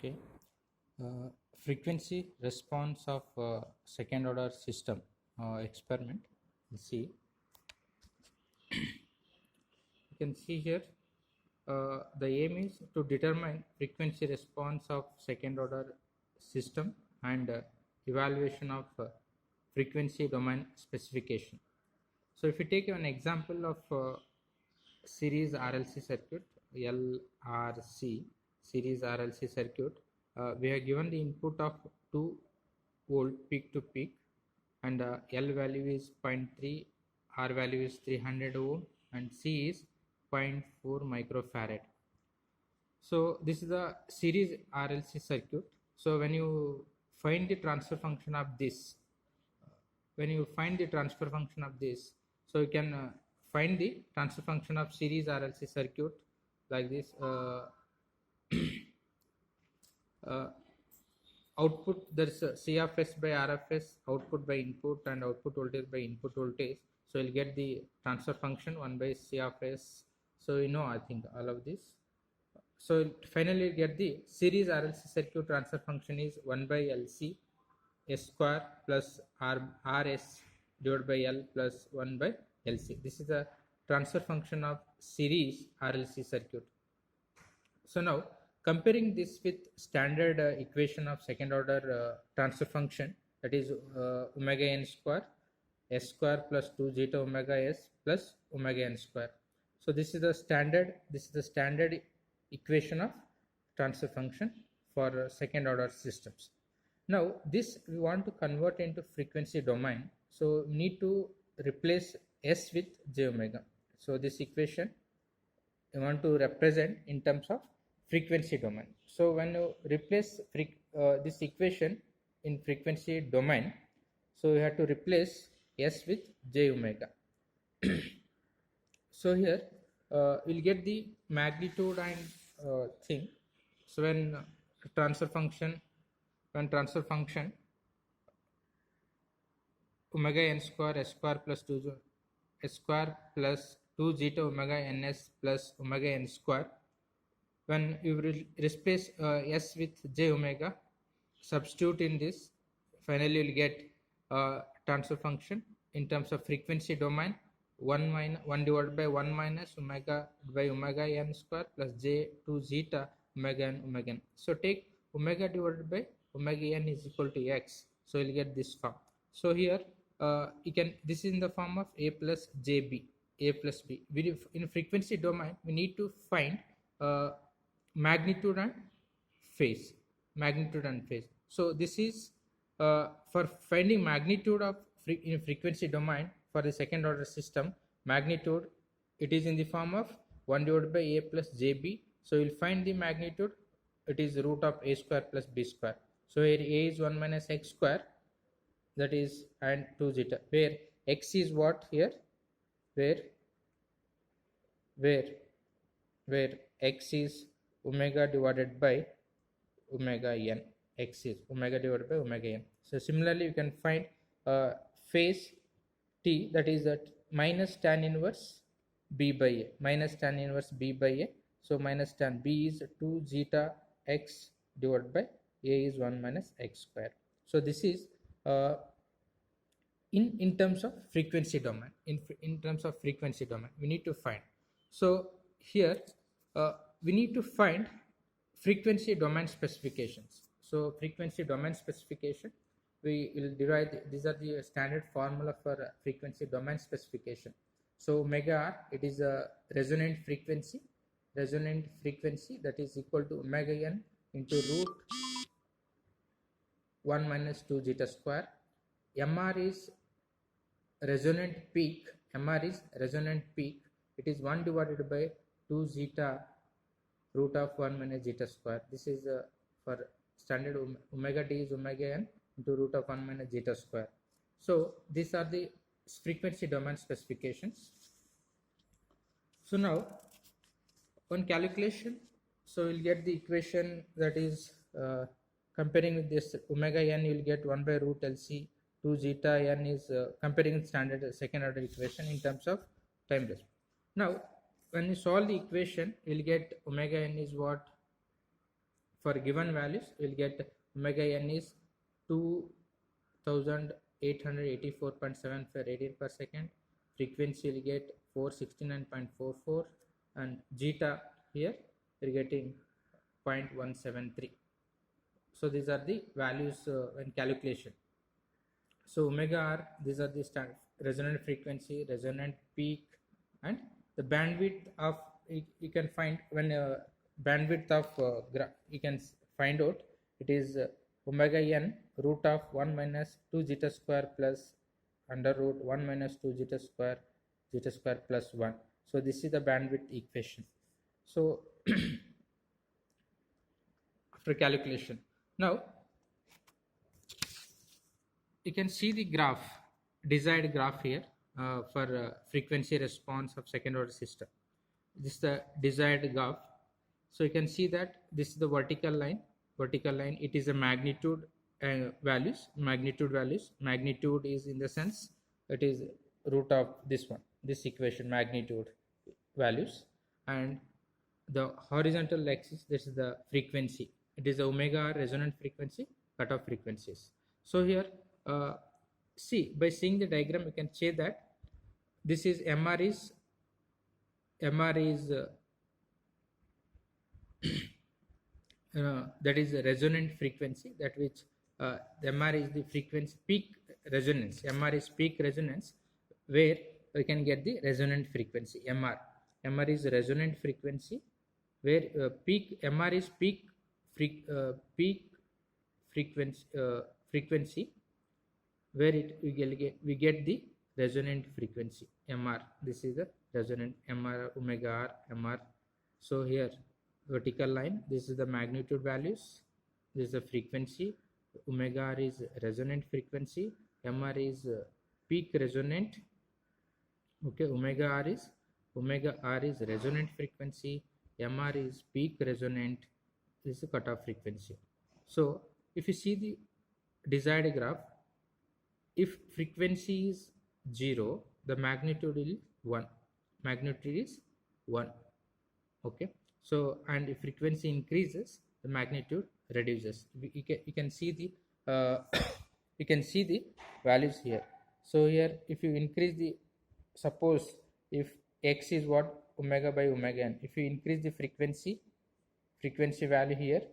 Okay. Frequency response of second order system experiment. Let's see. You can see here the aim is to determine frequency response of second order system and evaluation of frequency domain specification. So if you take an example of series RLC circuit, LRC, series RLC circuit, we have given the input of 2 volt peak to peak, and L value is 0.3, R value is 300 ohm, and C is 0.4 microfarad. So this is the series RLC circuit. So when you find the transfer function of this, so you can find the transfer function of series RLC circuit like this. Output, there is C of S by R of S, output by input, and output voltage by input voltage. So you'll get the transfer function 1 by C of S. So you know, I think all of this. So finally you get the series RLC circuit transfer function is 1 by LC S square plus RS divided by L plus 1 by LC. This is the transfer function of series RLC circuit. So now comparing this with standard equation of second order transfer function, that is omega n square S square plus 2 zeta omega S plus omega n square. So this is the standard equation of transfer function for second order systems. Now this we want to convert into frequency domain, so we need to replace S with j omega. So this equation we want to represent in terms of frequency domain. So when you replace this equation in frequency domain, so you have to replace S with j omega. So here we'll get the magnitude and thing. So when transfer function omega n square S square plus 2 S square plus 2 zeta omega ns plus omega n square, when you will replace S with j omega, substitute in this, finally you will get transfer function in terms of frequency domain 1 divided by 1 minus omega by omega n square plus j 2 zeta omega n. So take omega divided by omega n is equal to x, so you'll get this form. So here this is in the form of a plus jb, a plus b. In frequency domain we need to find magnitude and phase. So this is for finding magnitude of in frequency domain for the second order system. Magnitude, it is in the form of 1 divided by a plus jb. So you'll find the magnitude, it is root of a square plus b square. So here a is 1 minus x square, that is, and 2 zeta, where x is what here, where x is omega divided by omega n. X is omega divided by omega n. So similarly you can find phase t, that is that minus tan inverse b by a, so minus tan b is 2 zeta x divided by a is 1 minus x square. So this is in terms of frequency domain. In terms of frequency domain we need to find. So here we need to find frequency domain specifications. So frequency domain specification, we will derive these are the standard formula for frequency domain specification. So omega r, it is a resonant frequency that is equal to omega n into root 1 minus 2 zeta square. Mr is resonant peak, it is 1 divided by 2 zeta root of 1 minus zeta square. This is for standard omega t is omega n into root of 1 minus zeta square. So these are the frequency domain specifications. So now on calculation, so we'll get the equation, that is comparing with this omega n, you will get 1 by root LC 2 zeta n is comparing with standard second order equation in terms of time response. Now when you solve the equation, you will get omega n is what, for given values we'll get omega n is 2884.75 radian per second, frequency will get 469.44, and zeta here we're getting 0.173. So these are the values in calculation. So omega r, these are the standard resonant frequency, resonant peak, and the bandwidth of you can find when bandwidth of you can find out it is omega n root of 1 minus 2 zeta square plus under root 1 minus 2 zeta square plus 1. So this is the bandwidth equation. So after calculation, now you can see the graph, desired graph here for frequency response of second order system. This is the desired graph. So you can see that this is the vertical line. It is a magnitude values. Magnitude is in the sense it is root of this one, this equation, magnitude values, and the horizontal axis, this is the frequency. It is the omega r resonant frequency, cutoff frequencies. So here see, by seeing the diagram you can say that this is MR is that is the resonant frequency, that which MR is the frequency peak resonance. MR is peak resonance, where we can get the resonant frequency MR. MR is resonant frequency, where peak MR is peak frequency, where we get the resonant frequency MR. This is the resonant MR, omega r MR. So here vertical line, this is the magnitude values, this is the frequency. Omega r is resonant frequency, MR is peak resonant. Okay, omega r is resonant frequency, MR is peak resonant, this is cutoff frequency. So if you see the desired graph, if frequency is 0, the magnitude is 1. Okay, so and if frequency increases, the magnitude reduces. You can see the you can see the values here. So here if you increase the, suppose if x is what, omega by omega n, if you increase the frequency value here,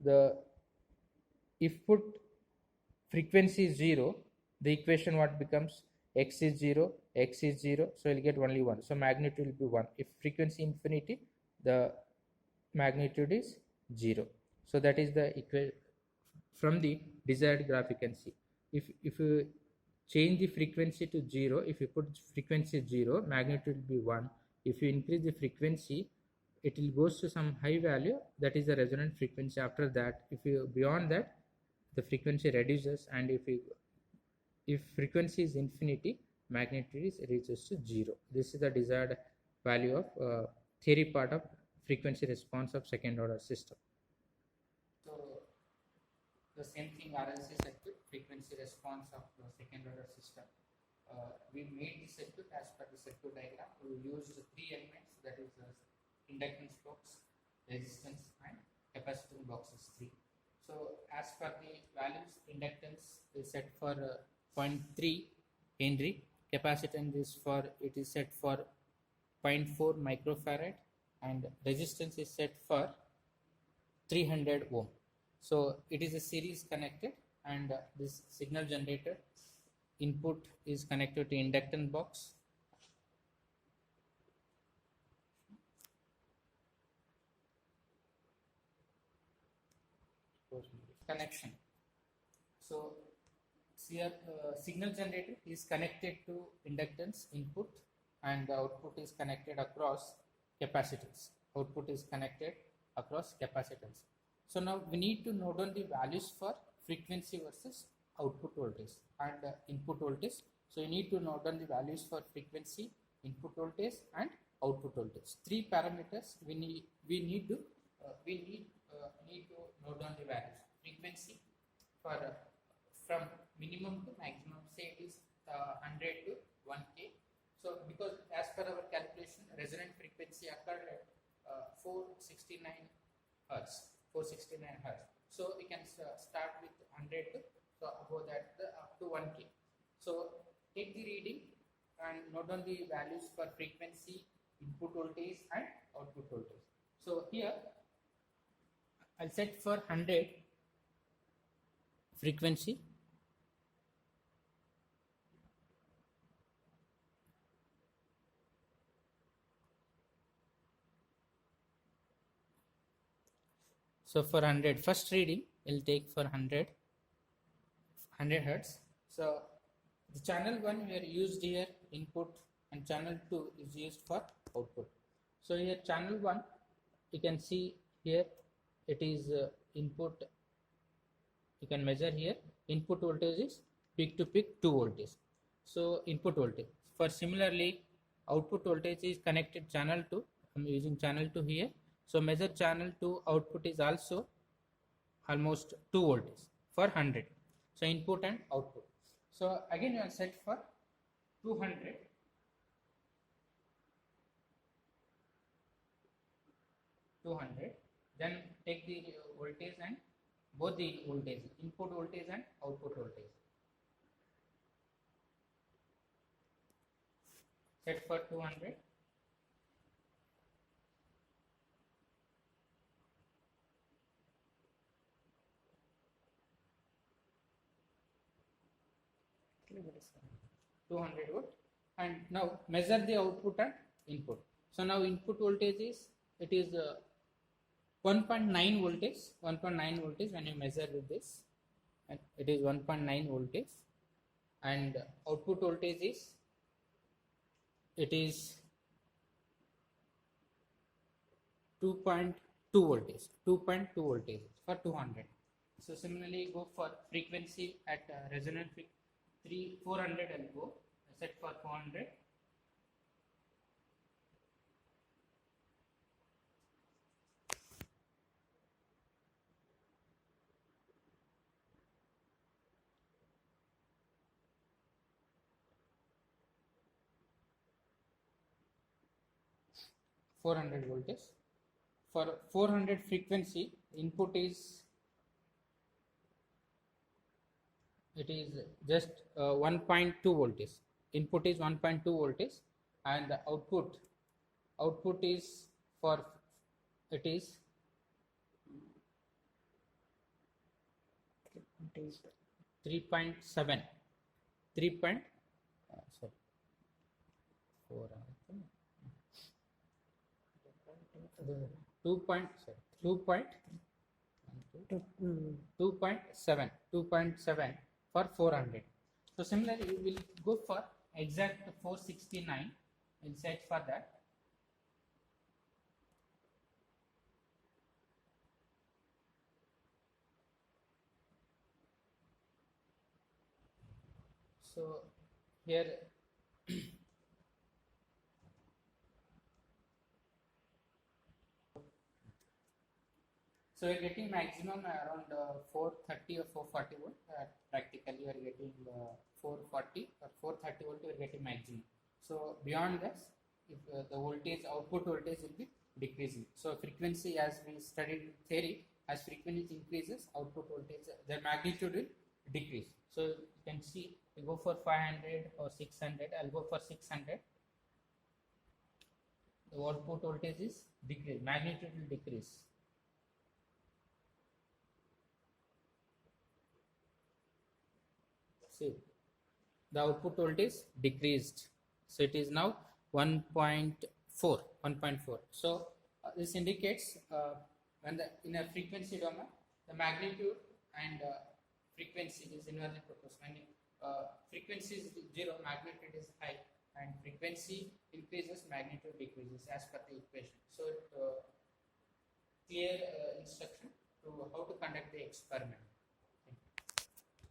the if put frequency is 0, the equation what becomes, x is 0, so you'll get only 1, so magnitude will be 1. If frequency infinity, the magnitude is 0. So that is the equation. From the desired graph you can see, if you change the frequency to 0, if you put frequency 0, magnitude will be 1. If you increase the frequency, it will goes to some high value, that is the resonant frequency. After that, if you beyond that, the frequency reduces, and if frequency is infinity, magnitude reaches to 0. This is the desired value of theory part of frequency response of second order system. So the same thing, RLC circuit, frequency response of the second order system. We made the circuit as per the circuit diagram. We used 3 elements, that is inductance box, resistance, and capacitance boxes 3. So as per the values, inductance is set for 0.3 Henry, capacitance is set for 0.4 microfarad, and resistance is set for 300 ohm. So it is a series connected, and this signal generator input is connected to inductance box. Connection. So here signal generator is connected to inductance input, and the output is connected across capacitance. So now we need to note down the values for frequency versus output voltage and input voltage. So you need to note down the values for frequency, input voltage, and output voltage. 3 parameters we need to note down the values. Frequency for from minimum to maximum, say it is 100 to 1k. So because as per our calculation, resonant frequency occurred at 469 hertz. 469 hertz. So we can start with 100 to, so above that up to 1k. So take the reading and note down the values for frequency, input voltage and output voltage. So here I'll set for 100 frequency. So for 100, first reading will take for 100 hertz. So the channel 1 we are used here input and channel 2 is used for output. So here channel 1 you can see here it is input, you can measure here input voltage is peak to peak 2 voltage. So input voltage. For similarly output voltage is connected channel 2, I am using channel 2 here. So measure channel 2 output is also almost 2 voltage for 100. So input and output. So again you are set for 200. Then take the voltage and both the voltage, input voltage and output voltage. Set for 200. Volt, and now measure the output and input. So now input voltage is, it is 1.9 voltage, 1.9 voltage when you measure with this, and it is 1.9 voltage, and output voltage is, it is 2.2 voltage, 2.2 voltage for 200. So similarly go for frequency at resonant 400 and go set for 400. Voltage. For 400 frequency, input is, it is just 1.2 voltage. Input is 1.2 voltage, and the output is for, it is 3.7. 2.7 for 400. So similarly we will go for exact 469. We'll search for that. So here so you're getting maximum around 430 or 440 volt. Practically you are getting 440 or 430 volt, you are getting maximum. So beyond this, if the voltage, output voltage will be decreasing. So frequency, as we studied in theory, as frequency increases, output voltage, the magnitude will decrease. So you can see, you go for 500 or 600. I'll go for 600. The output voltage is decrease, magnitude will decrease. See, the output voltage decreased, so it is now 1.4. So this indicates when in a frequency domain, the magnitude and frequency is inversely proportional. When frequency is 0, magnitude is high, and frequency increases, magnitude decreases as per the equation. So clear instruction to how to conduct the experiment.